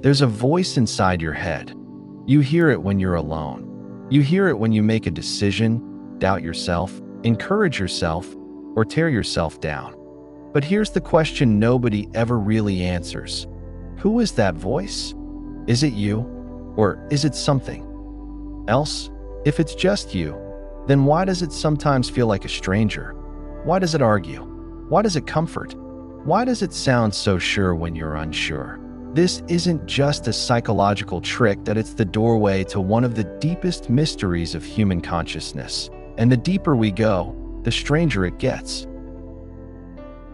There's a voice inside your head. You hear it when you're alone. You hear it when you make a decision, doubt yourself, encourage yourself, or tear yourself down. But here's the question nobody ever really answers. Who is that voice? Is it you? Or is it something else? If it's just you, then why does it sometimes feel like a stranger? Why does it argue? Why does it comfort? Why does it sound so sure when you're unsure? This isn't just a psychological trick, that it's the doorway to one of the deepest mysteries of human consciousness. And the deeper we go, the stranger it gets.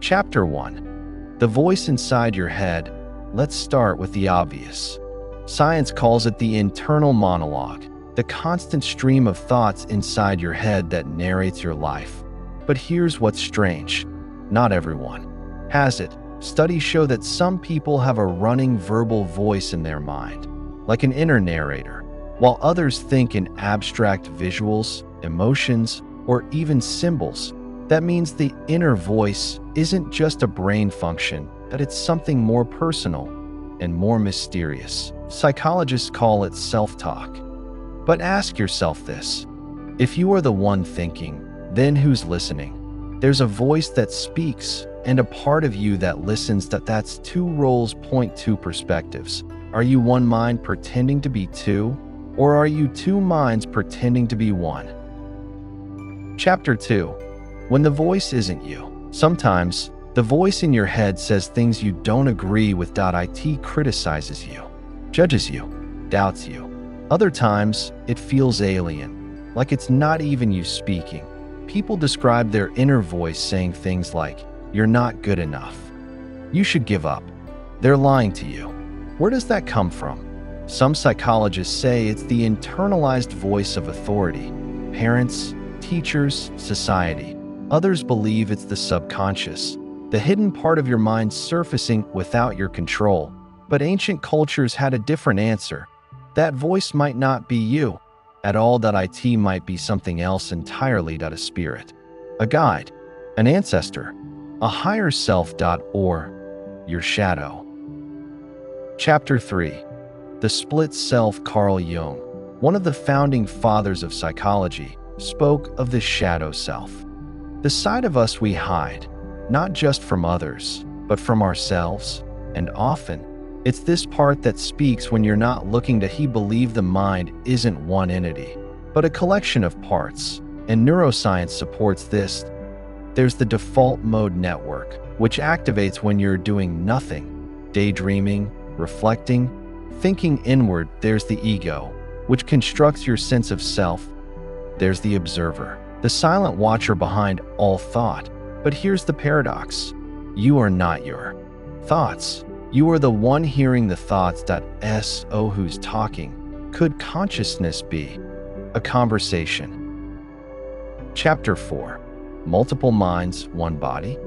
Chapter 1. The voice inside your head. Let's start with the obvious. Science calls it the internal monologue, the constant stream of thoughts inside your head that narrates your life. But here's what's strange. Not everyone has it. Studies show that some people have a running verbal voice in their mind, like an inner narrator, while others think in abstract visuals, emotions, or even symbols. That means the inner voice isn't just a brain function, that it's something more personal and more mysterious. Psychologists call it self-talk. But ask yourself this: if you are the one thinking, then who's listening? There's a voice that speaks, and a part of you that listens. That's two roles, two perspectives. Are you one mind pretending to be two, or are you two minds pretending to be one? Chapter 2. When the voice isn't you. Sometimes, the voice in your head says things you don't agree with. It criticizes you, judges you, doubts you. Other times, it feels alien, like it's not even you speaking. People describe their inner voice saying things like, "You're not good enough. You should give up." They're lying to you. Where does that come from? Some psychologists say it's the internalized voice of authority, parents, teachers, society. Others believe it's the subconscious, the hidden part of your mind surfacing without your control. But ancient cultures had a different answer. That voice might not be you at all. It might be something else entirely. A spirit, a guide, an ancestor, a higher self, or your shadow. Chapter 3. The split self. Carl Jung, one of the founding fathers of psychology, spoke of the shadow self. The side of us we hide, not just from others, but from ourselves. And often, it's this part that speaks when you're not looking. He believed the mind isn't one entity, but a collection of parts, and neuroscience supports this. There's the default mode network, which activates when you're doing nothing, daydreaming, reflecting, thinking inward. There's the ego, which constructs your sense of self. There's the observer, the silent watcher behind all thought. But here's the paradox. You are not your thoughts. You are the one hearing the thoughts. So who's talking? Could consciousness be a conversation? Chapter 4. Multiple minds, one body.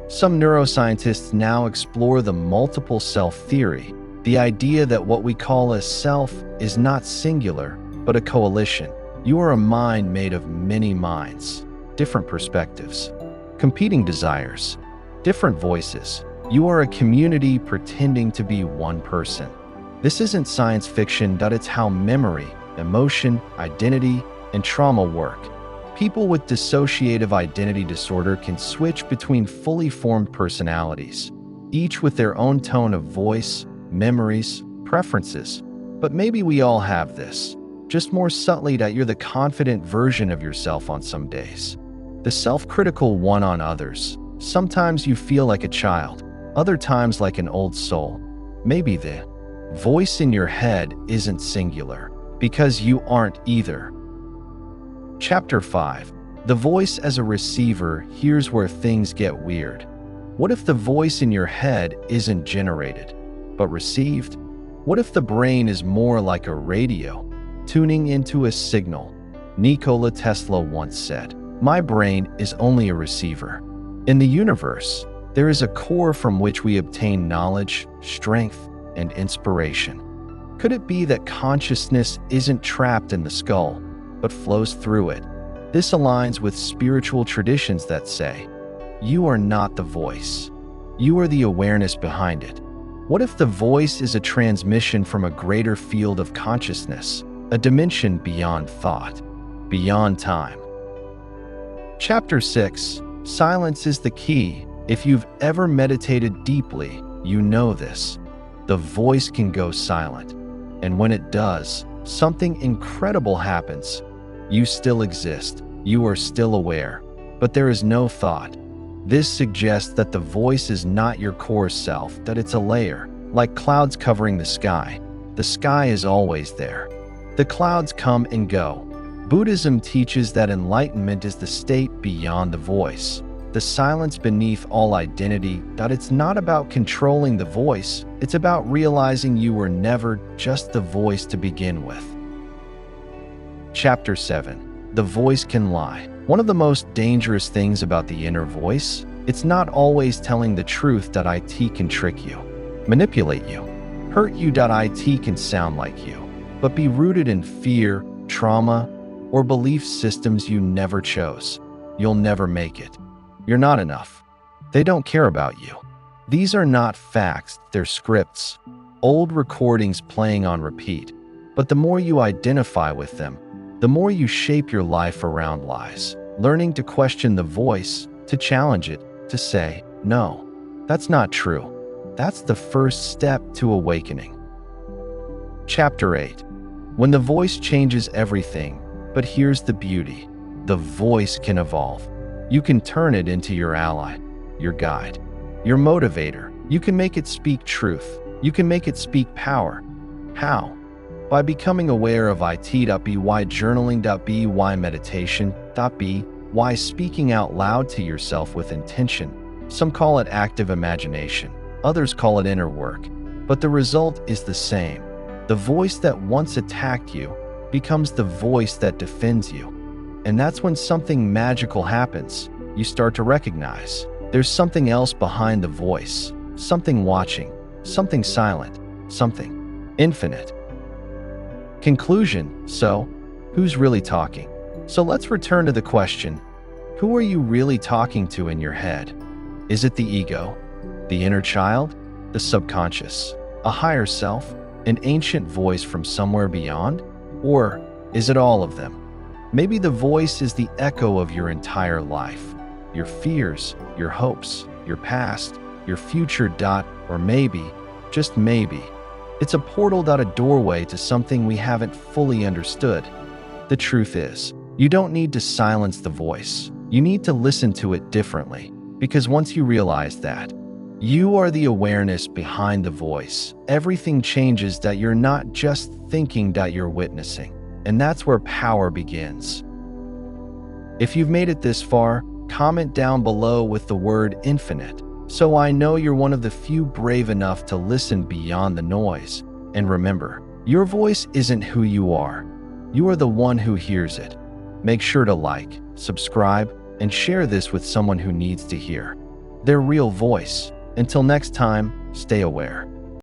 Some neuroscientists now explore the multiple self theory, the idea that what we call a self is not singular, but a coalition. You are a mind made of many minds, different perspectives, competing desires, different voices. You are a community pretending to be one person. This isn't science fiction. It's how memory, emotion, identity, and trauma work. People with dissociative identity disorder can switch between fully formed personalities, each with their own tone of voice, memories, preferences. But maybe we all have this, just more subtly. You're the confident version of yourself on some days, the self-critical one on others. Sometimes you feel like a child, other times like an old soul. Maybe the voice in your head isn't singular, because you aren't either. Chapter 5. The voice as a receiver. Here's where things get weird. What if the voice in your head isn't generated, but received? What if the brain is more like a radio, tuning into a signal? Nikola Tesla once said, "My brain is only a receiver." In the universe, there is a core from which we obtain knowledge, strength, and inspiration. Could it be that consciousness isn't trapped in the skull, but flows through it? This aligns with spiritual traditions that say, you are not the voice. You are the awareness behind it. What if the voice is a transmission from a greater field of consciousness, a dimension beyond thought, beyond time? Chapter 6. Silence is the key. If you've ever meditated deeply, you know this. The voice can go silent, and when it does, something incredible happens. You still exist, you are still aware, but there is no thought. This suggests that the voice is not your core self, that it's a layer, like clouds covering the sky. The sky is always there. The clouds come and go. Buddhism teaches that enlightenment is the state beyond the voice, the silence beneath all identity, that it's not about controlling the voice, it's about realizing you were never just the voice to begin with. Chapter 7. The voice can lie. One of the most dangerous things about the inner voice, it's not always telling the truth. It can trick you, manipulate you, hurt you. It can sound like you, but be rooted in fear, trauma, or belief systems you never chose. You'll never make it. You're not enough. They don't care about you. These are not facts, they're scripts, old recordings playing on repeat. But the more you identify with them, the more you shape your life around lies, learning to question the voice, to challenge it, to say, no, that's not true. That's the first step to awakening. Chapter 8. When the voice changes everything, but here's the beauty. The voice can evolve. You can turn it into your ally, your guide, your motivator. You can make it speak truth. You can make it speak power. How? By becoming aware of it.by journaling.by meditation.by speaking out loud to yourself with intention. Some call it active imagination, others call it inner work, but the result is the same. The voice that once attacked you becomes the voice that defends you. And that's when something magical happens. You start to recognize there's something else behind the voice, something watching, something silent, something infinite. Conclusion. So, who's really talking? So let's return to the question, who are you really talking to in your head? Is it the ego, the inner child, the subconscious, a higher self, an ancient voice from somewhere beyond? Or is it all of them? Maybe the voice is the echo of your entire life, your fears, your hopes, your past, your future. Or maybe, just maybe, it's a portal. A doorway to something we haven't fully understood. The truth is, you don't need to silence the voice. You need to listen to it differently, because once you realize that, you are the awareness behind the voice, everything changes. You're not just thinking, you're witnessing. And that's where power begins. If you've made it this far, comment down below with the word infinite, so I know you're one of the few brave enough to listen beyond the noise. And remember, your voice isn't who you are. You are the one who hears it. Make sure to like, subscribe, and share this with someone who needs to hear their real voice. Until next time, stay aware.